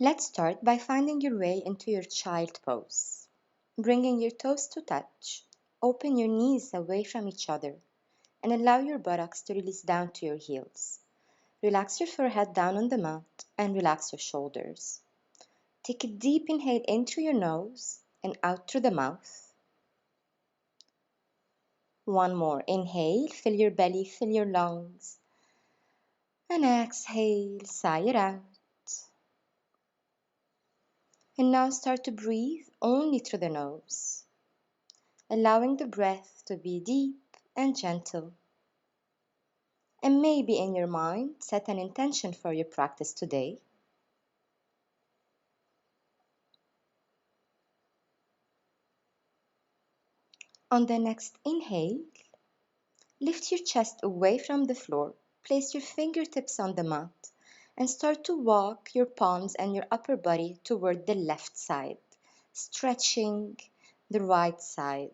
Let's start by finding your way into your child pose. Bringing your toes to touch, open your knees away from each other, and allow your buttocks to release down to your heels. Relax your forehead down on the mat and relax your shoulders. Take a deep inhale in through your nose and out through the mouth. One more. Inhale, fill your belly, fill your lungs. And exhale, sigh it out. And now start to breathe only through the nose, allowing the breath to be deep and gentle. And maybe in your mind, set an intention for your practice today. On the next inhale, lift your chest away from the floor, place your fingertips on the mat, and start to walk your palms and your upper body toward the left side, stretching the right side.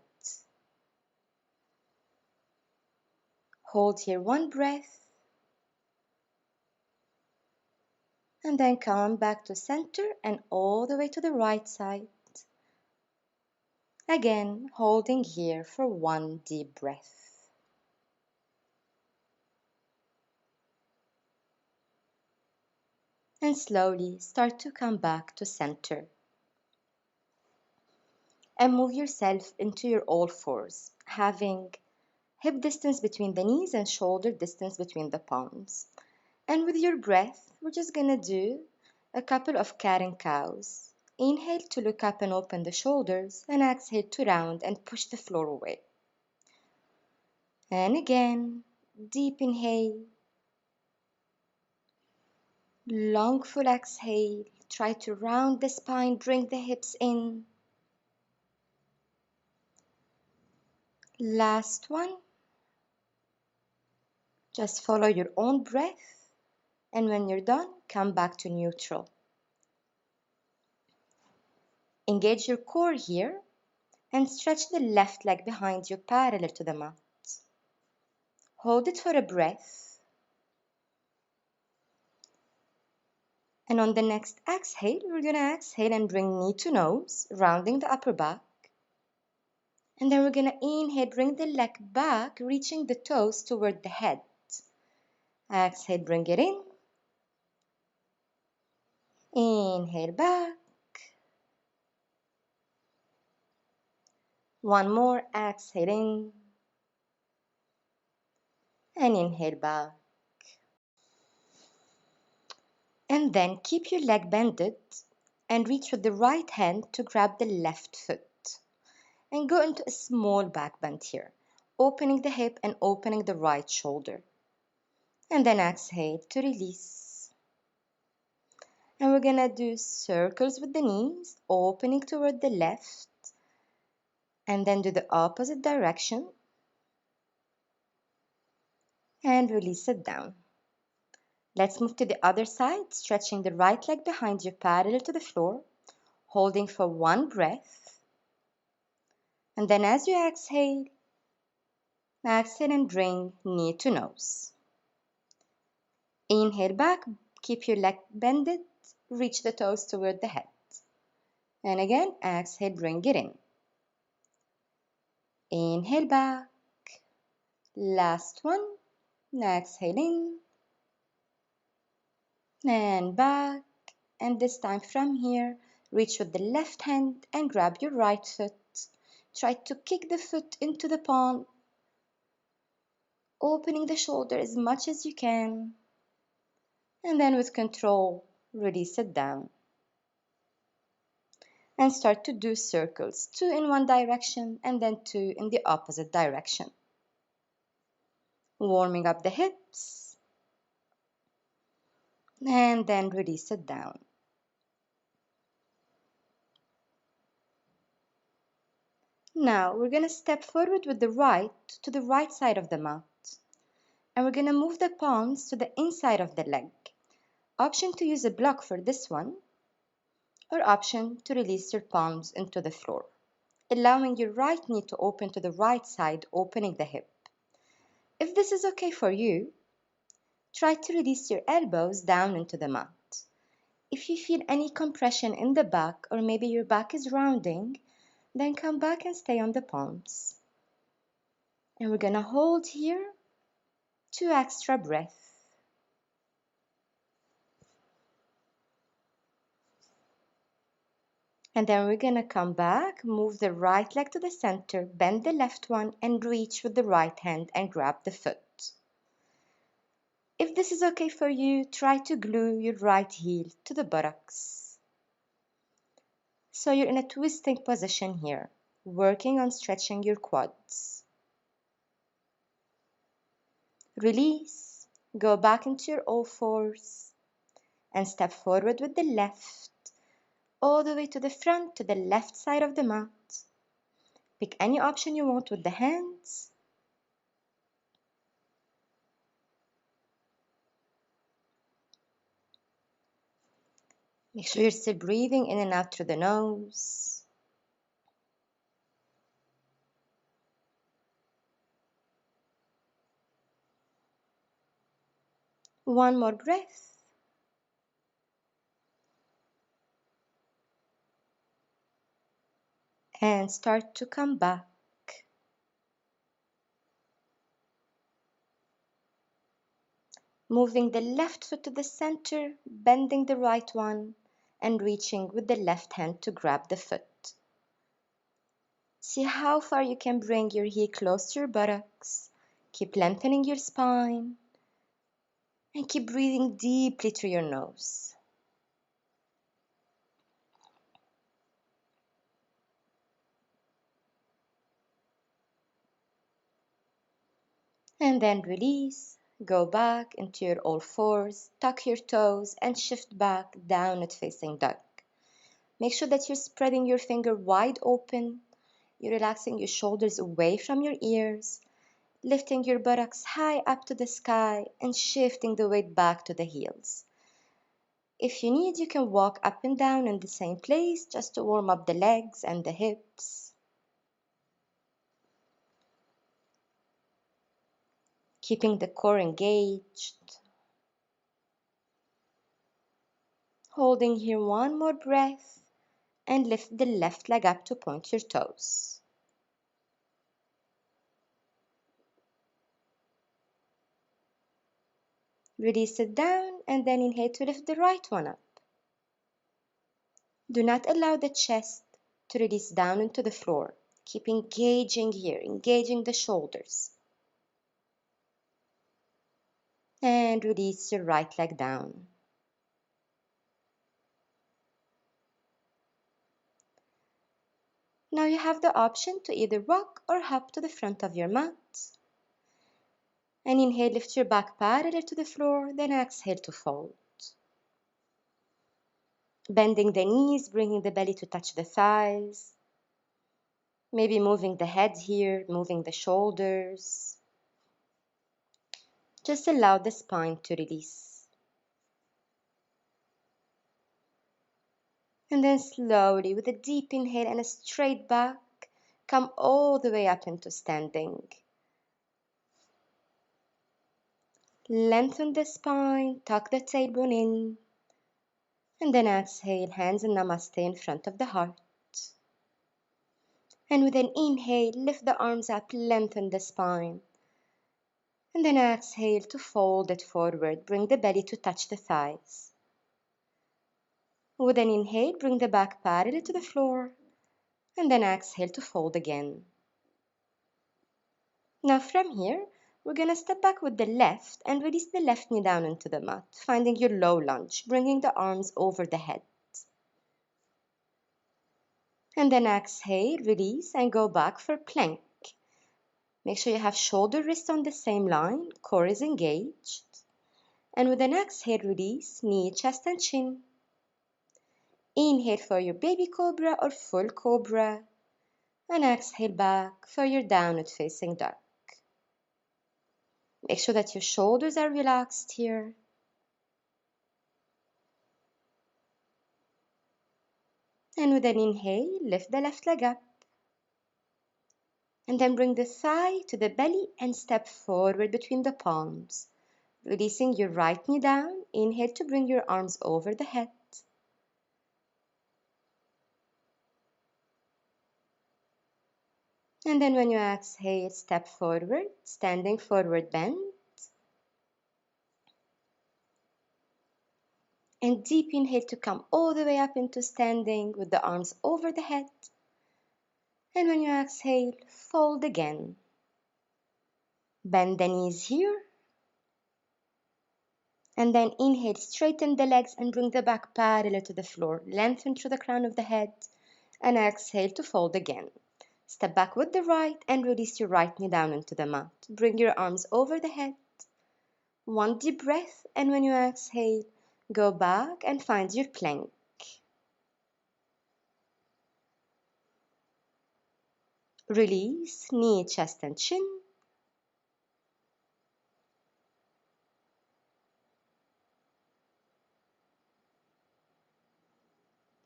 Hold here one breath, and then come back to center and all the way to the right side. Again, holding here for one deep breath. And slowly start to come back to center. And move yourself into your all fours, having hip distance between the knees and shoulder distance between the palms. And with your breath, we're just gonna do a couple of cat and cows. Inhale to look up and open the shoulders, and exhale to round and push the floor away. And again, deep inhale, long full exhale. Try to round the spine, bring the hips in. Last one. Just follow your own breath, and when you're done, come back to neutral. Engage your core here and stretch the left leg behind you parallel to the mat. Hold it for a breath. And on the next exhale, we're going to exhale and bring knee to nose, rounding the upper back. And then we're going to inhale, bring the leg back, reaching the toes toward the head. Exhale, bring it in. Inhale back. One more, exhale in. And inhale back. And then keep your leg bended and reach with the right hand to grab the left foot. And go into a small back bend here, opening the hip and opening the right shoulder. And then exhale to release. And we're gonna do circles with the knees, opening toward the left, and then do the opposite direction, and release it down. Let's move to the other side, stretching the right leg behind you parallel to the floor, holding for one breath. And then as you exhale and bring knee to nose. Inhale back, keep your leg bended, reach the toes toward the head. And again, exhale, bring it in. Inhale back. Last one. Exhale in. And back. And this time from here, reach with the left hand and grab your right foot. Try to kick the foot into the palm, opening the shoulder as much as you can. And then with control, release it down. And start to do circles, 2 in one direction and then 2 in the opposite direction. Warming up the hips, and then release it down. Now we're going to step forward with the right to the right side of the mat. And we're going to move the palms to the inside of the leg. Option to use a block for this one, or option to release your palms into the floor, allowing your right knee to open to the right side, opening the hip. If this is okay for you, try to release your elbows down into the mat. If you feel any compression in the back, or maybe your back is rounding, then come back and stay on the palms. And we're gonna hold here 2 extra breaths. And then we're gonna come back, move the right leg to the center, bend the left one, and reach with the right hand and grab the foot. If this is okay for you, try to glue your right heel to the buttocks. So you're in a twisting position here, working on stretching your quads. Release, go back into your all fours, and step forward with the left, all the way to the front, to the left side of the mat. Pick any option you want with the hands. Make sure you're still breathing in and out through the nose. One more breath. And start to come back. Moving the left foot to the center, bending the right one, and reaching with the left hand to grab the foot. See how far you can bring your heel close to your buttocks. Keep lengthening your spine. And keep breathing deeply through your nose. And then release. Go back into your all fours, tuck your toes, and shift back downward facing dog. Make sure that you're spreading your finger wide open. You're relaxing your shoulders away from your ears, lifting your buttocks high up to the sky, and shifting the weight back to the heels. If you need, you can walk up and down in the same place just to warm up the legs and the hips. Keeping the core engaged. Holding here one more breath and lift the left leg up to point your toes. Release it down and then inhale to lift the right one up. Do not allow the chest to release down into the floor. Keep engaging here, engaging the shoulders. And release your right leg down. Now you have the option to either rock or hop to the front of your mat. And inhale, lift your back parallel to the floor, then exhale to fold. Bending the knees, bringing the belly to touch the thighs. Maybe moving the head here, moving the shoulders. Just allow the spine to release. And then slowly, with a deep inhale and a straight back, come all the way up into standing. Lengthen the spine, tuck the tailbone in, and then exhale, hands in Namaste in front of the heart. And with an inhale, lift the arms up, lengthen the spine. And then exhale to fold it forward, bring the belly to touch the thighs. With an inhale, bring the back parallel to the floor, and then exhale to fold again. Now from here, we're going to step back with the left and release the left knee down into the mat, finding your low lunge, bringing the arms over the head. And then exhale, release, and go back for plank. Make sure you have shoulder wrist on the same line, core is engaged. And with an exhale, release, knee, chest, and chin. Inhale for your baby cobra or full cobra. And exhale back for your downward facing dog. Make sure that your shoulders are relaxed here. And with an inhale, lift the left leg up. And then bring the thigh to the belly and step forward between the palms. Releasing your right knee down, inhale to bring your arms over the head. And then when you exhale, step forward, standing forward bend. And deep inhale to come all the way up into standing with the arms over the head. And when you exhale, fold again. Bend the knees here. And then inhale, straighten the legs and bring the back parallel to the floor. Lengthen through the crown of the head. And exhale to fold again. Step back with the right and release your right knee down into the mat. Bring your arms over the head. One deep breath, and when you exhale, go back and find your plank. Release, knee, chest, and chin.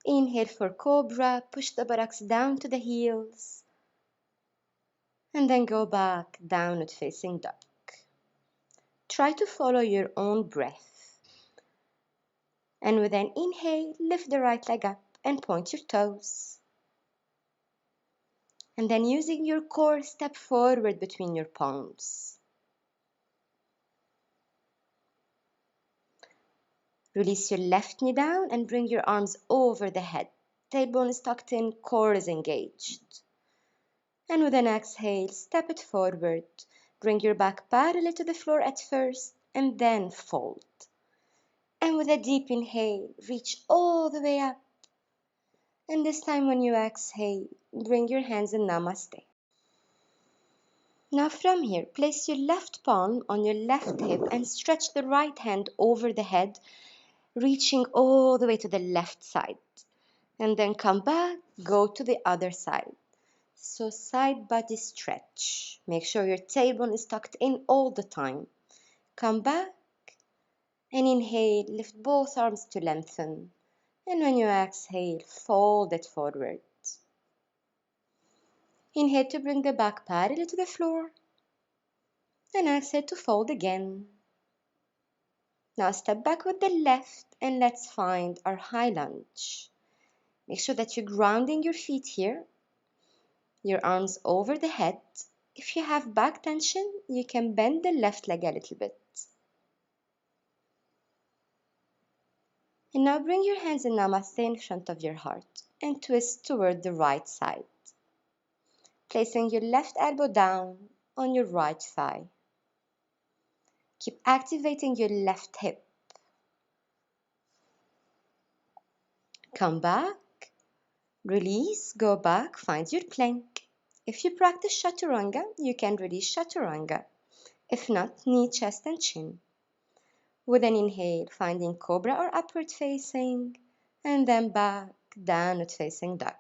Inhale for cobra, push the buttocks down to the heels, and then go back, downward facing dog. Try to follow your own breath. And with an inhale, lift the right leg up and point your toes. And then using your core, step forward between your palms. Release your left knee down and bring your arms over the head. Tailbone is tucked in, core is engaged. And with an exhale, step it forward. Bring your back parallel to the floor at first and then fold. And with a deep inhale, reach all the way up. And this time when you exhale, bring your hands in Namaste. Now from here, place your left palm on your left hip and stretch the right hand over the head, reaching all the way to the left side. And then come back, go to the other side. So side body stretch. Make sure your tailbone is tucked in all the time. Come back and inhale, lift both arms to lengthen. And when you exhale, fold it forward. Inhale to bring the back parallel to the floor. And exhale to fold again. Now step back with the left and let's find our high lunge. Make sure that you're grounding your feet here. Your arms over the head. If you have back tension, you can bend the left leg a little bit. And now bring your hands in Namaste in front of your heart and twist toward the right side. Placing your left elbow down on your right thigh. Keep activating your left hip. Come back, release, go back, find your plank. If you practice Chaturanga, you can release Chaturanga. If not, knee, chest, and chin. With an inhale, finding cobra or upward facing, and then back, downward facing duck.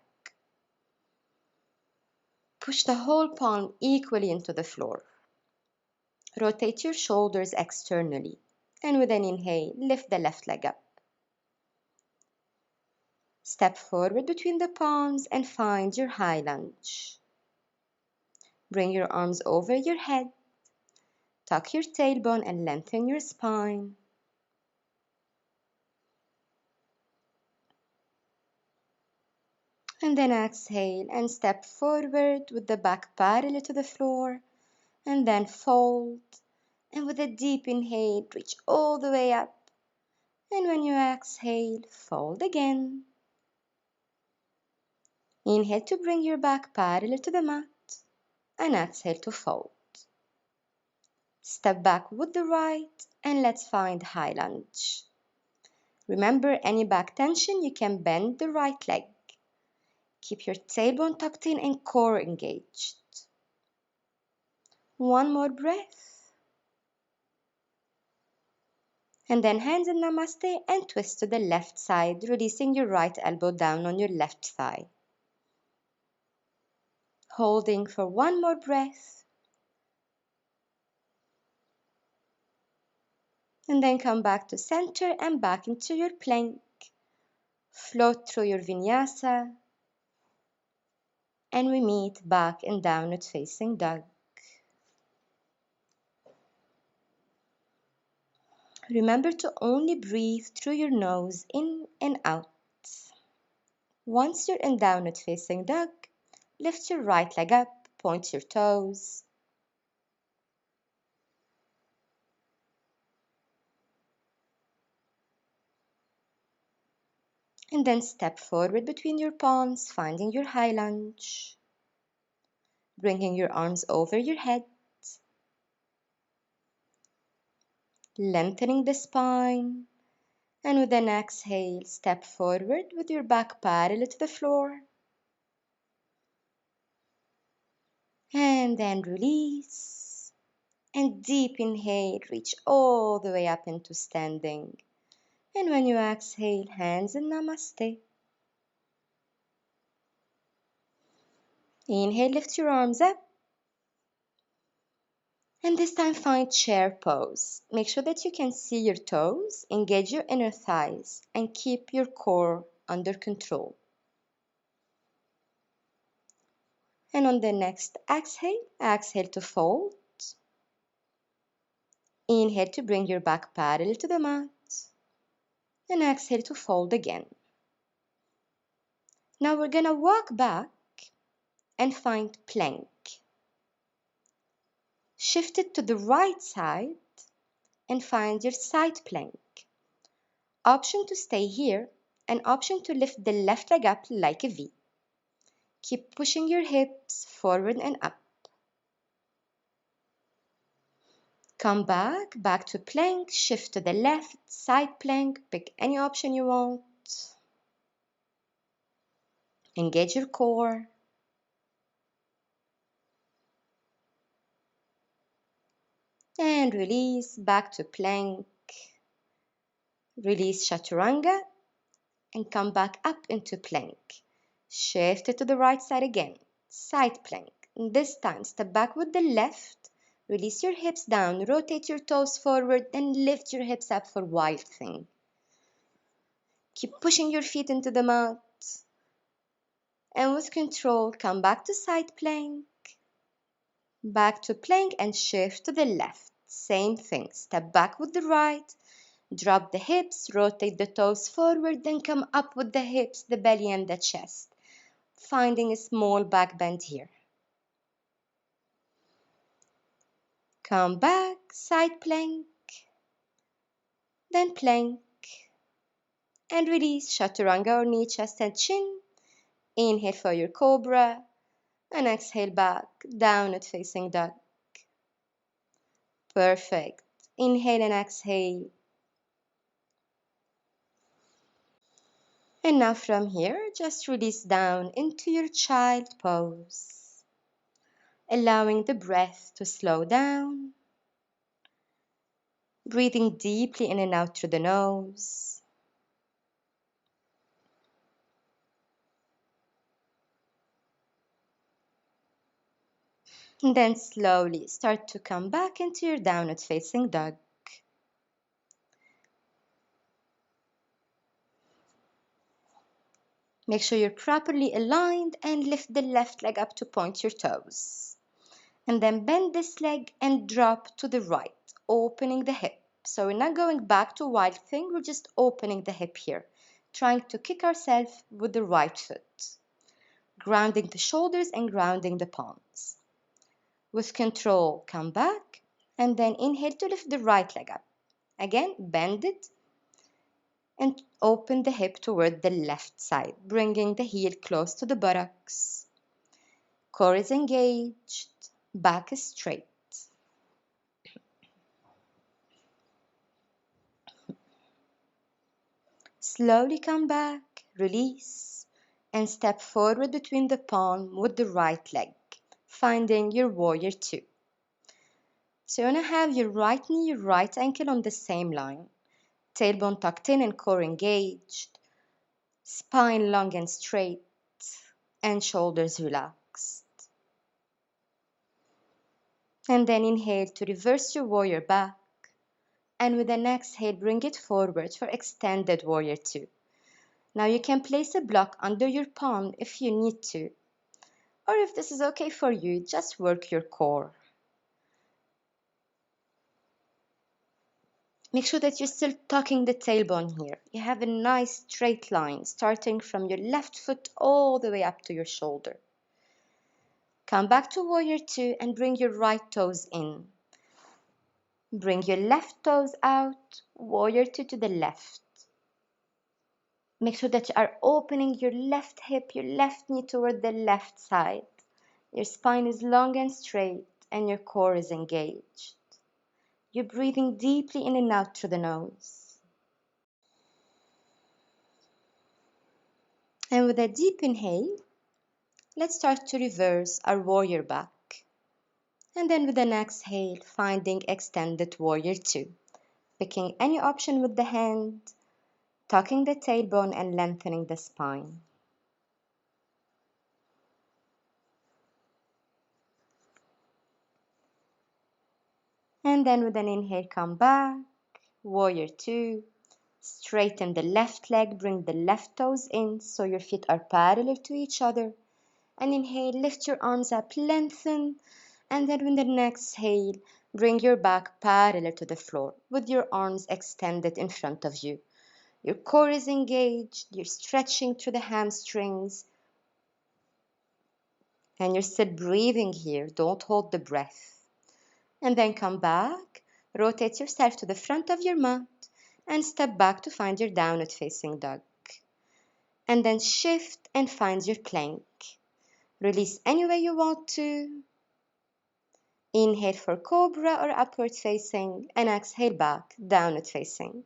Push the whole palm equally into the floor. Rotate your shoulders externally, and with an inhale, lift the left leg up. Step forward between the palms and find your high lunge. Bring your arms over your head. Tuck your tailbone and lengthen your spine. And then exhale and step forward with the back parallel to the floor. And then fold. And with a deep inhale, reach all the way up. And when you exhale, fold again. Inhale to bring your back parallel to the mat. And exhale to fold. Step back with the right and let's find high lunge. Remember, any back tension, you can bend the right leg. Keep your tailbone tucked in and core engaged. One more breath. And then hands in Namaste and twist to the left side, releasing your right elbow down on your left thigh. Holding for one more breath. And then come back to center and back into your plank. Float through your vinyasa. And we meet back in downward facing dog. Remember to only breathe through your nose in and out. Once you're in downward facing dog, lift your right leg up point your toes. And then step forward between your palms, finding your high lunge. Bringing your arms over your head. Lengthening the spine. And with an exhale, step forward with your back parallel to the floor. And then release. And deep inhale, reach all the way up into standing. And when you exhale, hands in Namaste. Inhale, lift your arms up. And this time find chair pose. Make sure that you can see your toes, engage your inner thighs, and keep your core under control. And on the next exhale, exhale to fold. Inhale to bring your back parallel to the mat. And exhale to fold again. Now we're gonna walk back and find plank. Shift it to the right side and find your side plank. Option to stay here and option to lift the left leg up like a V. Keep pushing your hips forward and up. Come back to plank, shift to the left, side plank, pick any option you want. Engage your core. And release, back to plank. Release chaturanga and come back up into plank. Shift it to the right side again, side plank. This time step back with the left. Release your hips down, rotate your toes forward, then lift your hips up for wild thing. Keep pushing your feet into the mat. And with control, come back to side plank. Back to plank and shift to the left. Same thing, step back with the right. Drop the hips, rotate the toes forward, then come up with the hips, the belly and the chest. Finding a small back bend here. Come back, side plank, then plank, and release chaturanga or knee, chest and chin. Inhale for your cobra, and exhale back, downward facing dog. Perfect. Inhale and exhale. And now from here, just release down into your child pose, allowing the breath to slow down. Breathing deeply in and out through the nose. And then slowly start to come back into your downward facing dog. Make sure you're properly aligned and lift the left leg up to point your toes. And then bend this leg and drop to the right, opening the hip. So we're not going back to wild thing, we're just opening the hip here, trying to kick ourselves with the right foot. Grounding the shoulders and grounding the palms. With control, come back and then inhale to lift the right leg up. Again, bend it and open the hip toward the left side, bringing the heel close to the buttocks. Core is engaged, back is straight. Slowly come back, release, and step forward between the palm with the right leg, finding your warrior two. So you want to have your right knee, your right ankle on the same line. Tailbone tucked in and core engaged. Spine long and straight. And shoulders relaxed. And then inhale to reverse your warrior back. And with an exhale, bring it forward for extended warrior two. Now you can place a block under your palm if you need to. Or if this is okay for you, just work your core. Make sure that you're still tucking the tailbone here. You have a nice straight line starting from your left foot all the way up to your shoulder. Come back to warrior two and bring your right toes in. Bring your left toes out, warrior two to the left. Make sure that you are opening your left hip, your left knee toward the left side. Your spine is long and straight and your core is engaged. You're breathing deeply in and out through the nose. And with a deep inhale, let's start to reverse our warrior back. And then with an exhale, finding extended warrior two. Picking any option with the hand, tucking the tailbone and lengthening the spine. And then with an inhale, come back, warrior two. Straighten the left leg, bring the left toes in so your feet are parallel to each other. And inhale, lift your arms up, lengthen. And then with the exhale, bring your back parallel to the floor with your arms extended in front of you. Your core is engaged, you're stretching through the hamstrings, and you're still breathing here. Don't hold the breath. And then come back, rotate yourself to the front of your mat, and step back to find your downward facing dog. And then shift and find your plank. Release any way you want to. Inhale for cobra or upward facing, and exhale back, downward facing.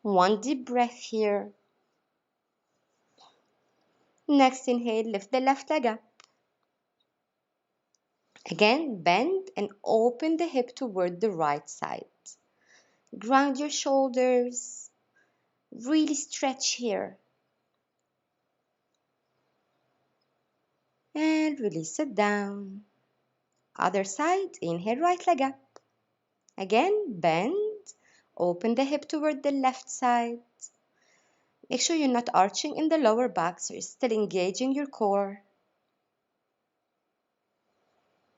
One deep breath here. Next inhale, lift the left leg up. Again, bend and open the hip toward the right side. Ground your shoulders. Really stretch here. And release it down. Other side, inhale, right leg up. Again, bend. Open the hip toward the left side. Make sure you're not arching in the lower back, so you're still engaging your core.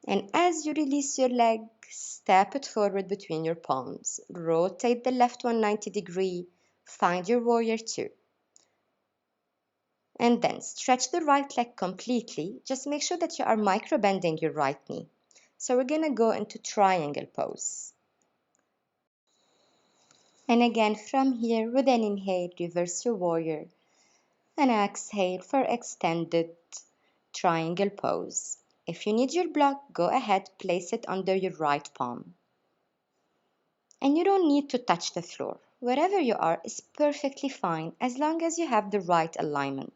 And as you release your leg, step it forward between your palms. Rotate the left one 90 degrees. Find your warrior two. And then stretch the right leg completely. Just make sure that you are micro bending your right knee. So we're gonna go into triangle pose. And again from here, with an inhale, reverse your warrior. And exhale for extended triangle pose. If you need your block, go ahead, place it under your right palm. And you don't need to touch the floor. Wherever you are is perfectly fine as long as you have the right alignment,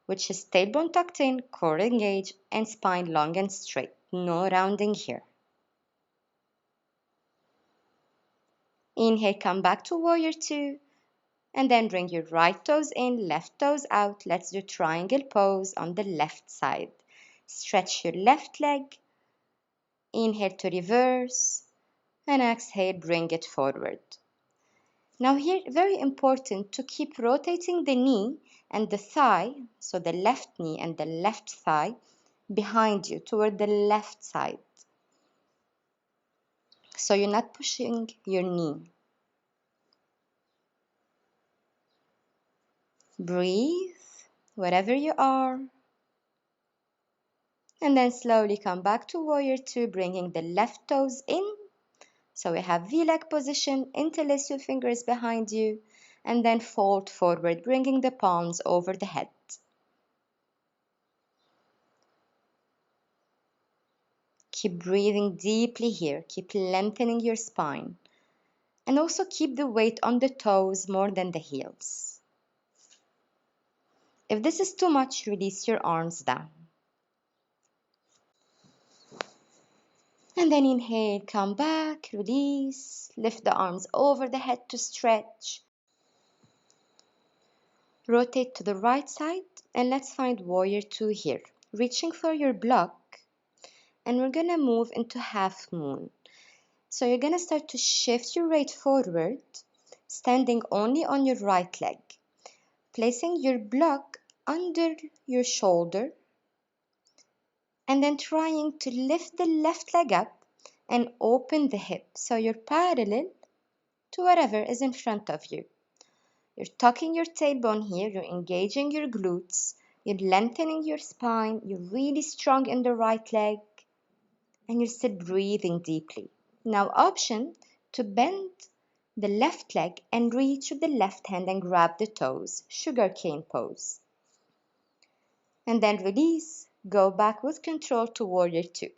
which is tailbone tucked in, core engaged, and spine long and straight. No rounding here. Inhale, come back to warrior two, and then bring your right toes in, left toes out. Let's do triangle pose on the left side. Stretch your left leg. Inhale to reverse, and exhale, bring it forward. Now here, very important to keep rotating the knee and the thigh, so the left knee and the left thigh, behind you toward the left side. So you're not pushing your knee. Breathe wherever you are. And then slowly come back to warrior two, bringing the left toes in. So we have V-leg position, interlace your fingers behind you, and then fold forward, bringing the palms over the head. Keep breathing deeply here. Keep lengthening your spine. And also keep the weight on the toes more than the heels. If this is too much, release your arms down. And then inhale, come back, release. Lift the arms over the head to stretch. Rotate to the right side, and let's find warrior two here. Reaching for your block, and we're gonna move into half moon. So you're gonna start to shift your weight forward, standing only on your right leg, placing your block under your shoulder, and then trying to lift the left leg up and open the hip so you're parallel to whatever is in front of you. You're tucking your tailbone here, you're engaging your glutes, You're lengthening your spine, you're really strong in the right leg, and you're still breathing deeply. Now, option to bend the left leg and reach with the left hand and grab the toes, sugarcane pose. And then release, go back with control to warrior two.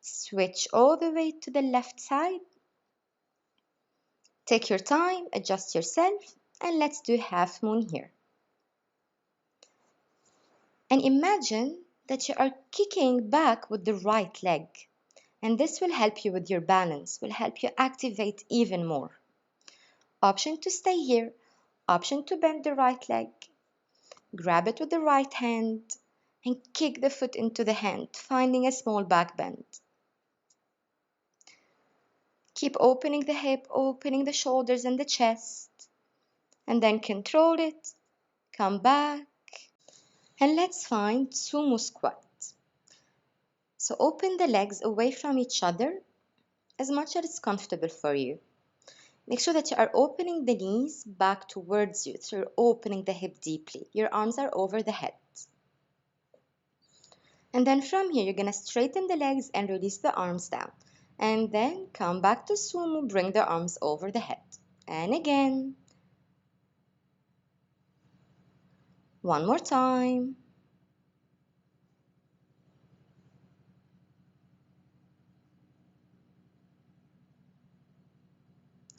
Switch all the way to the left side. Take your time, adjust yourself, and let's do half moon here. And imagine that you are kicking back with the right leg. And this will help you with your balance, will help you activate even more. Option to stay here, option to bend the right leg, grab it with the right hand, and kick the foot into the hand, finding a small back bend. Keep opening the hip, opening the shoulders and the chest, and then control it, come back, and let's find sumo squat. So open the legs away from each other as much as it's comfortable for you. Make sure that you are opening the knees back towards you, so you're opening the hip deeply. Your arms are over the head. And then from here, you're going to straighten the legs and release the arms down. And then come back to sumo, bring the arms over the head. And again. One more time.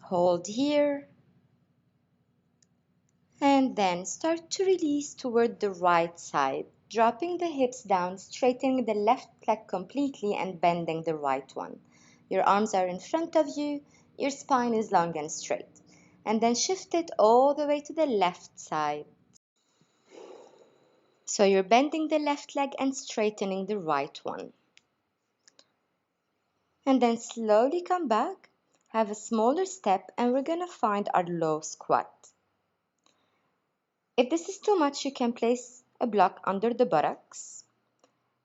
Hold here. And then start to release toward the right side, dropping the hips down, straightening the left leg completely and bending the right one. Your arms are in front of you, your spine is long and straight. And then shift it all the way to the left side. So you're bending the left leg and straightening the right one. And then slowly come back, have a smaller step, and we're going to find our low squat. If this is too much, you can place a block under the buttocks.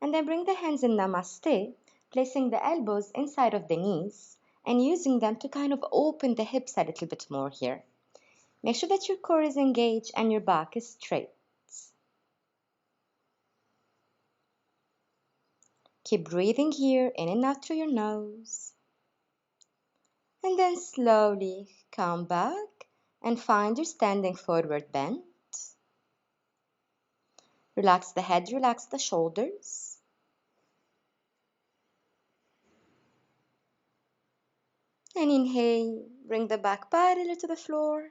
And then bring the hands in Namaste, placing the elbows inside of the knees and using them to kind of open the hips a little bit more here. Make sure that your core is engaged and your back is straight. Keep breathing here, in and out through your nose. And then slowly come back and find your standing forward bend. Relax the head, relax the shoulders. And inhale, bring the back parallel to the floor.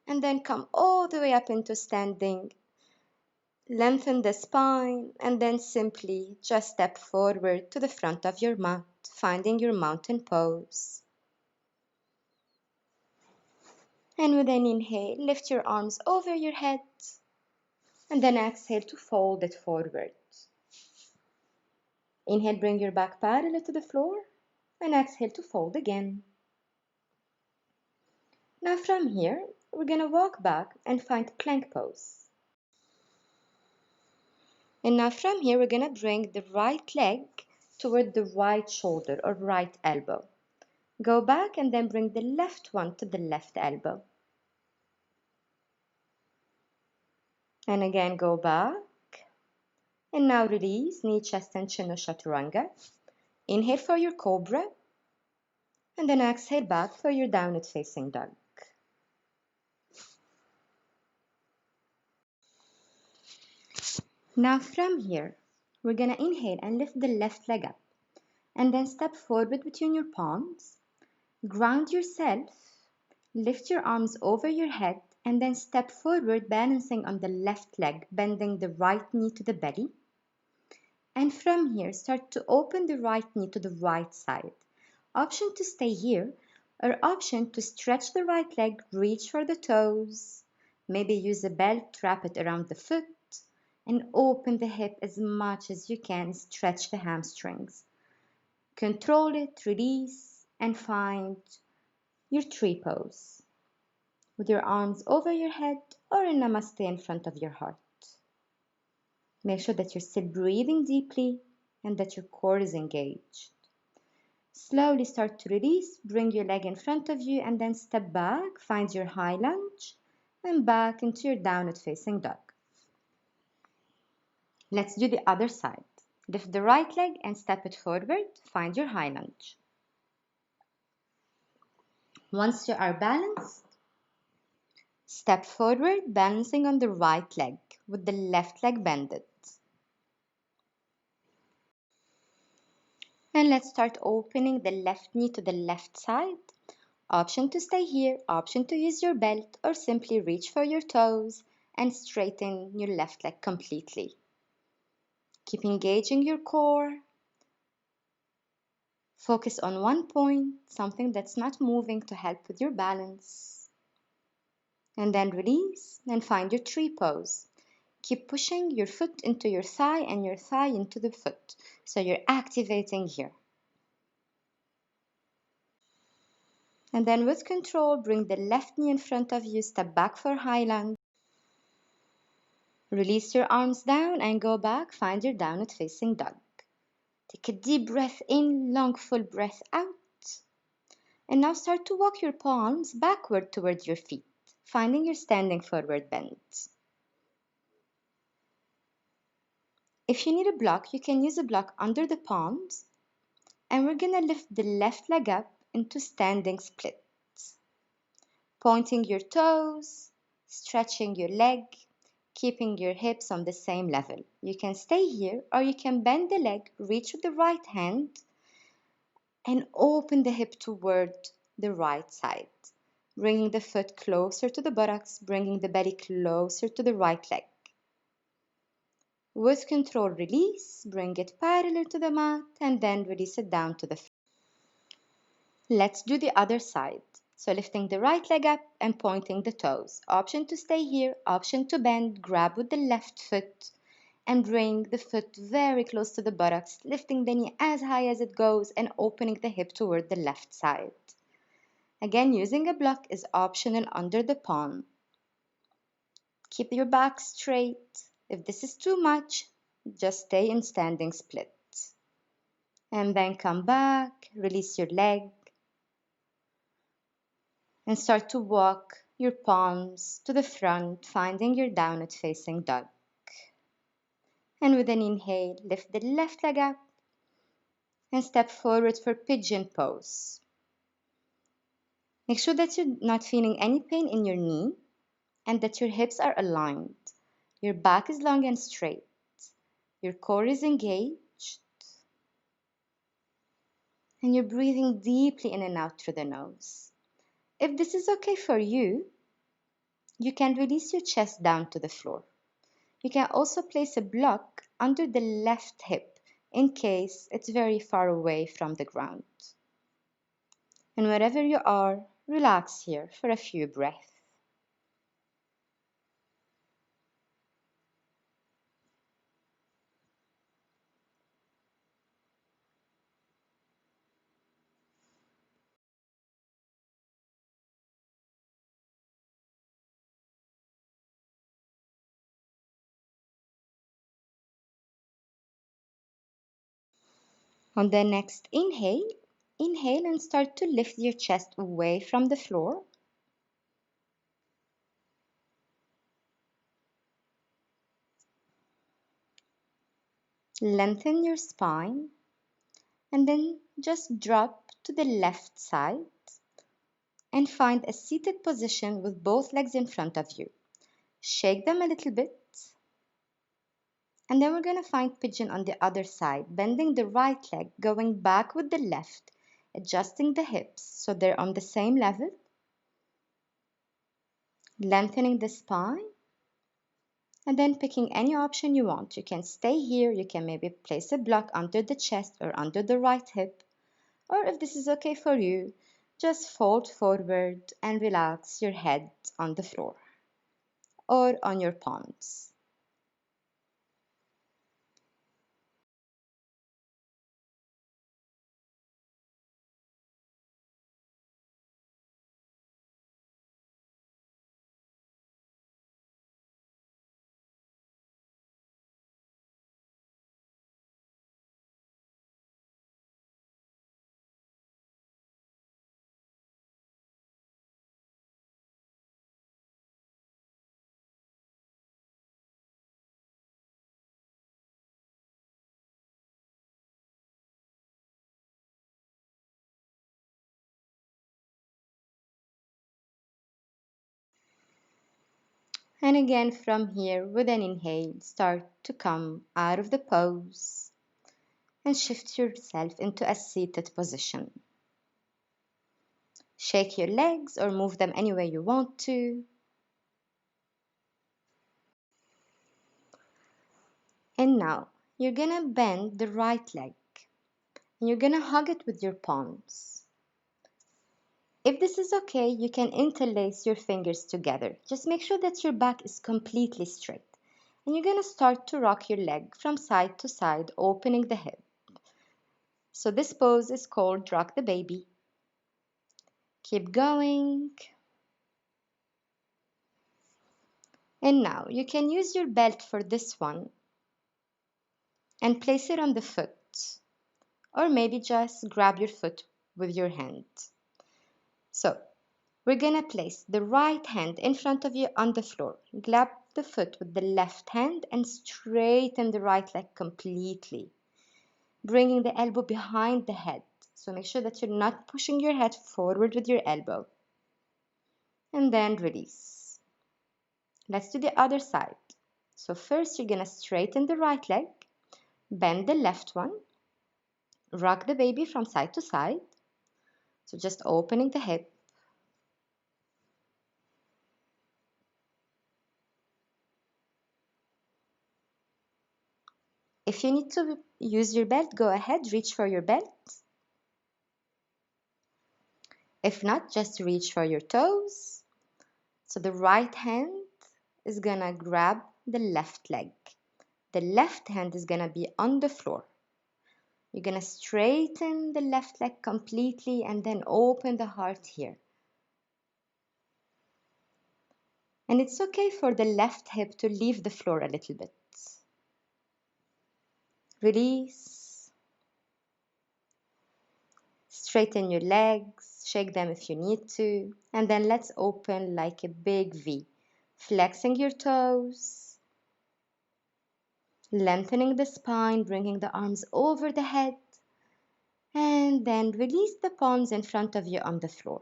And then come all the way up into standing. Lengthen the spine and then simply just step forward to the front of your mat, finding your mountain pose. And with an inhale, lift your arms over your head and then exhale to fold it forward. Inhale, bring your back parallel to the floor and exhale to fold again. Now from here, we're going to walk back and find plank pose. And now from here, we're going to bring the right leg toward the right shoulder or right elbow. Go back and then bring the left one to the left elbow. And again, go back. And now release, knee, chest, and chin, chaturanga. Inhale for your cobra. And then exhale back for your downward facing dog. Now from here, we're going to inhale and lift the left leg up. And then step forward between your palms. Ground yourself. Lift your arms over your head. And then step forward, balancing on the left leg, bending the right knee to the belly. And from here, start to open the right knee to the right side. Option to stay here, or option to stretch the right leg, reach for the toes. Maybe use a belt, wrap it around the foot, and open the hip as much as you can. Stretch the hamstrings. Control it, release, and find your tree pose with your arms over your head or in Namaste in front of your heart. Make sure that you're still breathing deeply and that your core is engaged. Slowly start to release, bring your leg in front of you and then step back, find your high lunge and back into your downward facing dog. Let's do the other side. Lift the right leg and step it forward. Find your high lunge. Once you are balanced, step forward, balancing on the right leg with the left leg bended. And let's start opening the left knee to the left side. Option to stay here, option to use your belt, or simply reach for your toes and straighten your left leg completely. Keep engaging your core. Focus on one point, something that's not moving to help with your balance. And then release and find your tree pose. Keep pushing your foot into your thigh and your thigh into the foot. So you're activating here. And then with control, bring the left knee in front of you, step back for high lunge. Release your arms down and go back, find your downward facing dog. Take a deep breath in, long full breath out. And now start to walk your palms backward towards your feet, finding your standing forward bend. If you need a block, you can use a block under the palms. And we're gonna lift the left leg up into standing split. Pointing your toes, stretching your leg, keeping your hips on the same level. You can stay here or you can bend the leg, reach with the right hand, and open the hip toward the right side. Bringing the foot closer to the buttocks, bringing the belly closer to the right leg. With control, release, bring it parallel to the mat, and then release it down to the floor. Let's do the other side. So lifting the right leg up and pointing the toes. Option to stay here, option to bend, grab with the left foot and bring the foot very close to the buttocks, lifting the knee as high as it goes and opening the hip toward the left side. Again, using a block is optional under the palm. Keep your back straight. If this is too much, just stay in standing split. And then come back, release your leg, and start to walk your palms to the front, finding your downward facing dog. And with an inhale, lift the left leg up and step forward for pigeon pose. Make sure that you're not feeling any pain in your knee and that your hips are aligned. Your back is long and straight. Your core is engaged. And you're breathing deeply in and out through the nose. If this is okay for you, you can release your chest down to the floor. You can also place a block under the left hip in case it's very far away from the ground. And wherever you are, relax here for a few breaths. On the next inhale, inhale and start to lift your chest away from the floor. Lengthen your spine and then just drop to the left side and find a seated position with both legs in front of you. Shake them a little bit. And then we're going to find pigeon on the other side, bending the right leg, going back with the left, adjusting the hips so they're on the same level, lengthening the spine, and then picking any option you want. You can stay here, you can maybe place a block under the chest or under the right hip, or if this is okay for you, just fold forward and relax your head on the floor or on your palms. And again from here, with an inhale, start to come out of the pose and shift yourself into a seated position. Shake your legs or move them any way you want to. And now you're gonna bend the right leg and you're gonna hug it with your palms. If this is okay, you can interlace your fingers together. Just make sure that your back is completely straight. And you're gonna start to rock your leg from side to side, opening the hip. So this pose is called rock the baby. Keep going. And now you can use your belt for this one and place it on the foot, or maybe just grab your foot with your hand. So we're gonna place the right hand in front of you on the floor. Grab the foot with the left hand and straighten the right leg completely, bringing the elbow behind the head. So make sure that you're not pushing your head forward with your elbow. And then release. Let's do the other side. So first you're gonna straighten the right leg, bend the left one, rock the baby from side to side. So just opening the hip. If you need to use your belt, go ahead, reach for your belt. If not, just reach for your toes. So the right hand is gonna grab the left leg. The left hand is gonna be on the floor. You're gonna straighten the left leg completely and then open the heart here. And it's okay for the left hip to leave the floor a little bit. Release. Straighten your legs, shake them if you need to, and then let's open like a big V, flexing your toes, lengthening the spine, bringing the arms over the head, and then release the palms in front of you on the floor.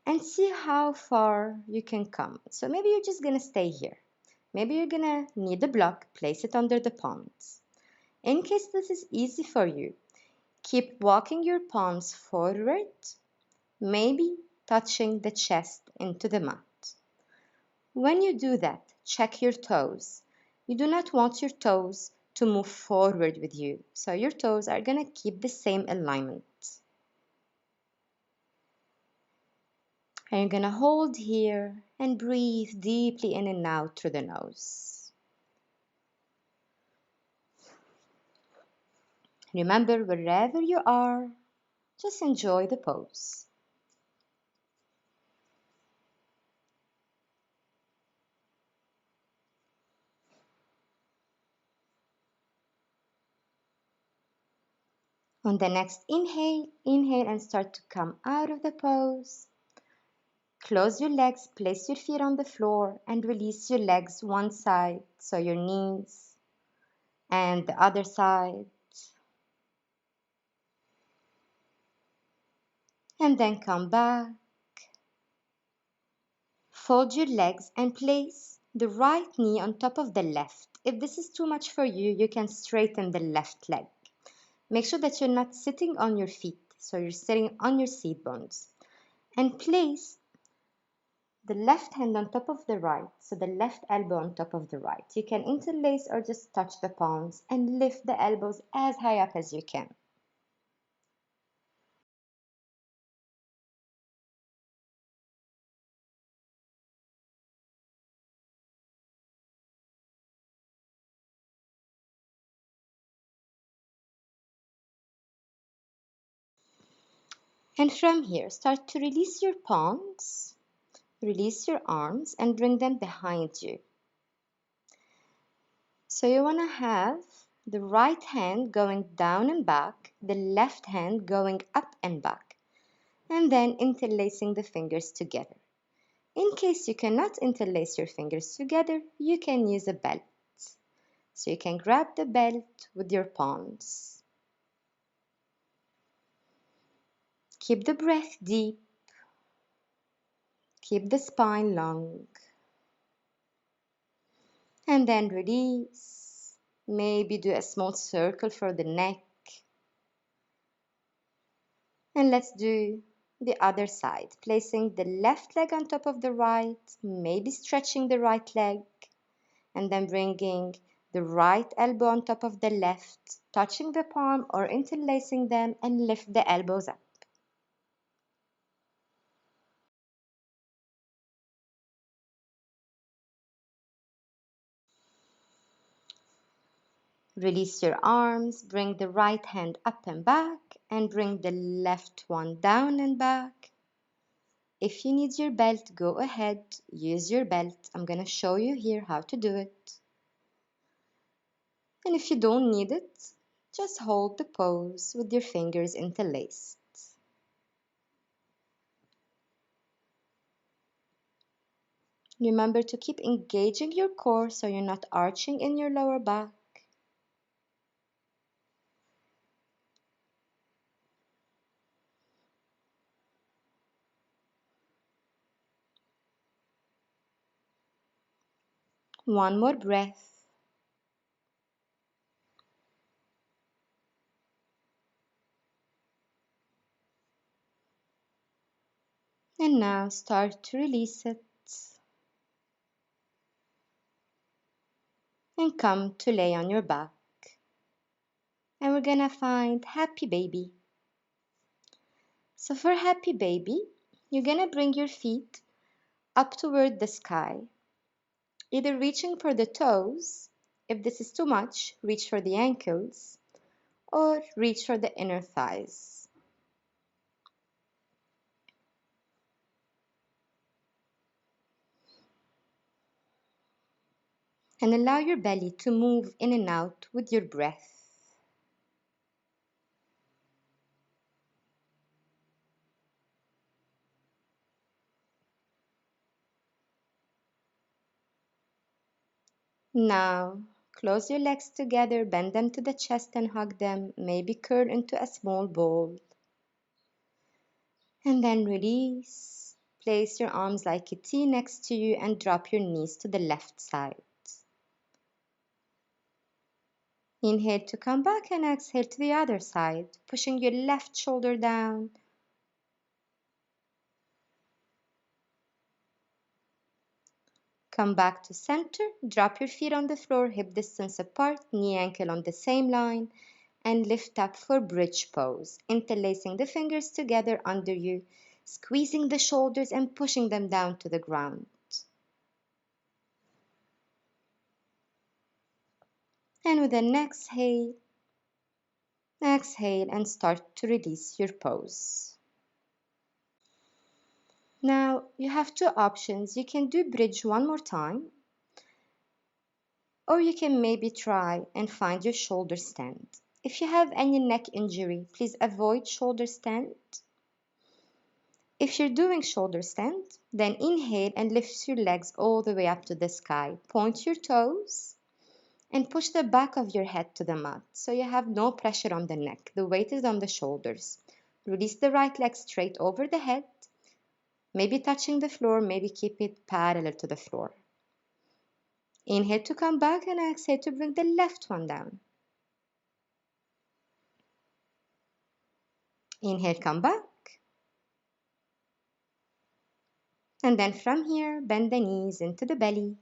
And see how far you can come. So maybe you're just gonna stay here. Maybe you're gonna need a block, place it under the palms. In case this is easy for you, keep walking your palms forward, maybe touching the chest into the mat. When you do that, check your toes. You do not want your toes to move forward with you, so your toes are gonna keep the same alignment. And you're gonna hold here and breathe deeply in and out through the nose. Remember, wherever you are, just enjoy the pose. On the next inhale, inhale and start to come out of the pose. Close your legs, place your feet on the floor and release your legs one side, so your knees, and the other side. And then come back. Fold your legs and place the right knee on top of the left. If this is too much for you, you can straighten the left leg. Make sure that you're not sitting on your feet, so you're sitting on your seat bones. And place the left hand on top of the right, so the left elbow on top of the right. You can interlace or just touch the palms and lift the elbows as high up as you can. And from here, start to release your palms, release your arms, and bring them behind you. So you want to have the right hand going down and back, the left hand going up and back, and then interlacing the fingers together. In case you cannot interlace your fingers together, you can use a belt. So you can grab the belt with your palms. Keep the breath deep. Keep the spine long. And then release. Maybe do a small circle for the neck. And let's do the other side, placing the left leg on top of the right, maybe stretching the right leg, and then bringing the right elbow on top of the left, touching the palm or interlacing them, and lift the elbows up. Release your arms, bring the right hand up and back, and bring the left one down and back. If you need your belt, go ahead, use your belt. I'm going to show you here how to do it. And if you don't need it, just hold the pose with your fingers interlaced. Remember to keep engaging your core so you're not arching in your lower back. One more breath. And now start to release it. And come to lay on your back. And we're gonna find happy baby. So for happy baby, you're gonna bring your feet up toward the sky, either reaching for the toes. If this is too much, reach for the ankles or reach for the inner thighs. And allow your belly to move in and out with your breath. Now, close your legs together, bend them to the chest and hug them, maybe curl into a small ball. And then release. Place your arms like a T next to you and drop your knees to the left side. Inhale to come back and exhale to the other side, pushing your left shoulder down. Come back to center, drop your feet on the floor, hip distance apart, knee ankle on the same line, and lift up for bridge pose, interlacing the fingers together under you, squeezing the shoulders and pushing them down to the ground. And with an exhale, exhale and start to release your pose. Now you have two options. You can do bridge one more time, or you can maybe try and find your shoulder stand. If you have any neck injury, please avoid shoulder stand. If you're doing shoulder stand, then inhale and lift your legs all the way up to the sky. Point your toes and push the back of your head to the mat so you have no pressure on the neck. The weight is on the shoulders. Release the right leg straight over the head, maybe touching the floor, maybe keep it parallel to the floor. Inhale to come back and exhale to bring the left one down. Inhale, come back. And then from here, bend the knees into the belly.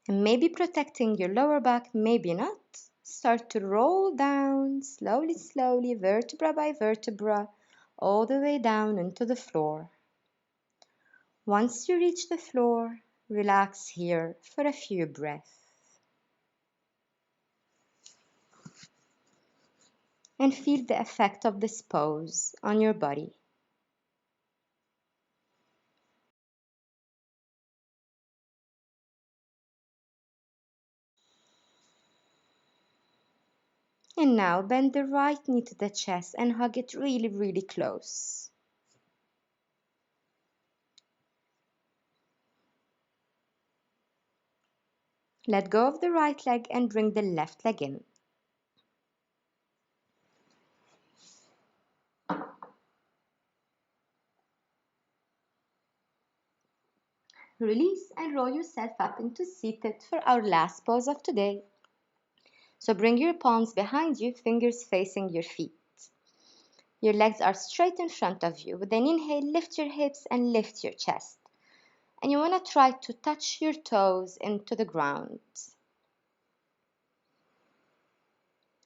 And maybe protecting your lower back, maybe not. Start to roll down slowly, slowly, vertebra by vertebra, all the way down into the floor. Once you reach the floor, relax here for a few breaths. And feel the effect of this pose on your body. And now bend the right knee to the chest and hug it really, really close. Let go of the right leg and bring the left leg in. Release and roll yourself up into seated for our last pose of today. So bring your palms behind you, fingers facing your feet. Your legs are straight in front of you. With an inhale, lift your hips and lift your chest. And you want to try to touch your toes into the ground.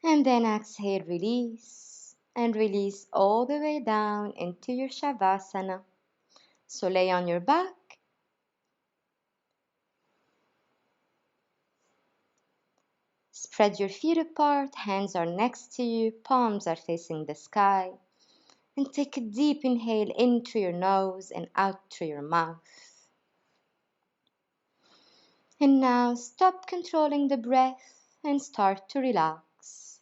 And then exhale, release. And release all the way down into your Shavasana. So lay on your back. Spread your feet apart, hands are next to you, palms are facing the sky. And take a deep inhale in through your nose and out through your mouth. And now stop controlling the breath and start to relax.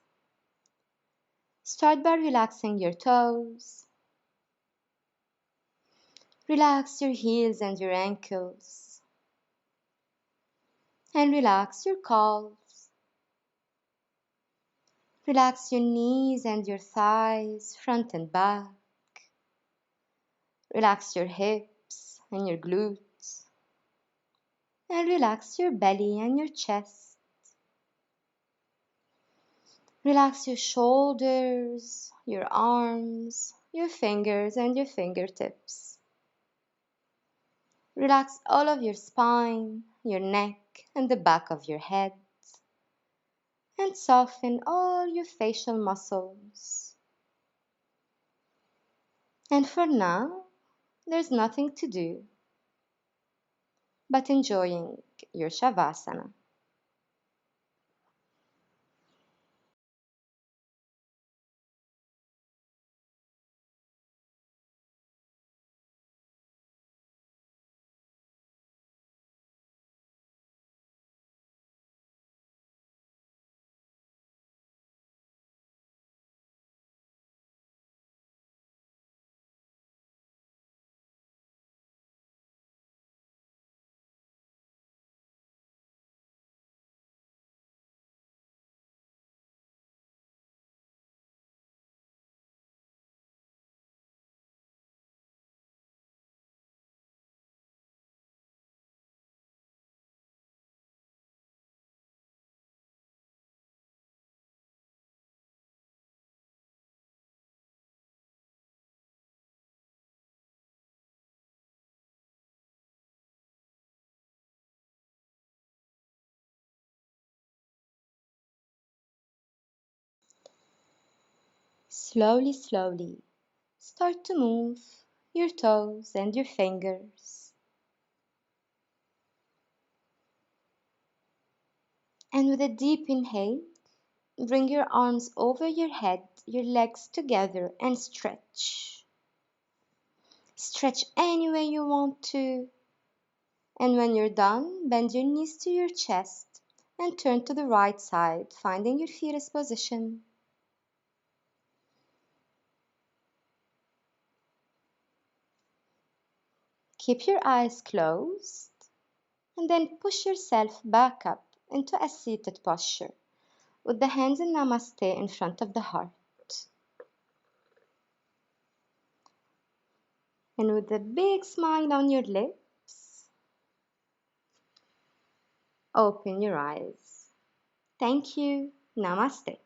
Start by relaxing your toes. Relax your heels and your ankles. And relax your calves. Relax your knees and your thighs, front and back. Relax your hips and your glutes. And relax your belly and your chest. Relax your shoulders, your arms, your fingers and your fingertips. Relax all of your spine, your neck and the back of your head. And soften all your facial muscles. And for now, there's nothing to do but enjoying your Shavasana. Slowly, slowly, start to move your toes and your fingers. And with a deep inhale, bring your arms over your head, your legs together, and stretch. Stretch any way you want to. And when you're done, bend your knees to your chest and turn to the right side, finding your fetus position. Keep your eyes closed and then push yourself back up into a seated posture with the hands in Namaste in front of the heart. And with a big smile on your lips, open your eyes. Thank you. Namaste.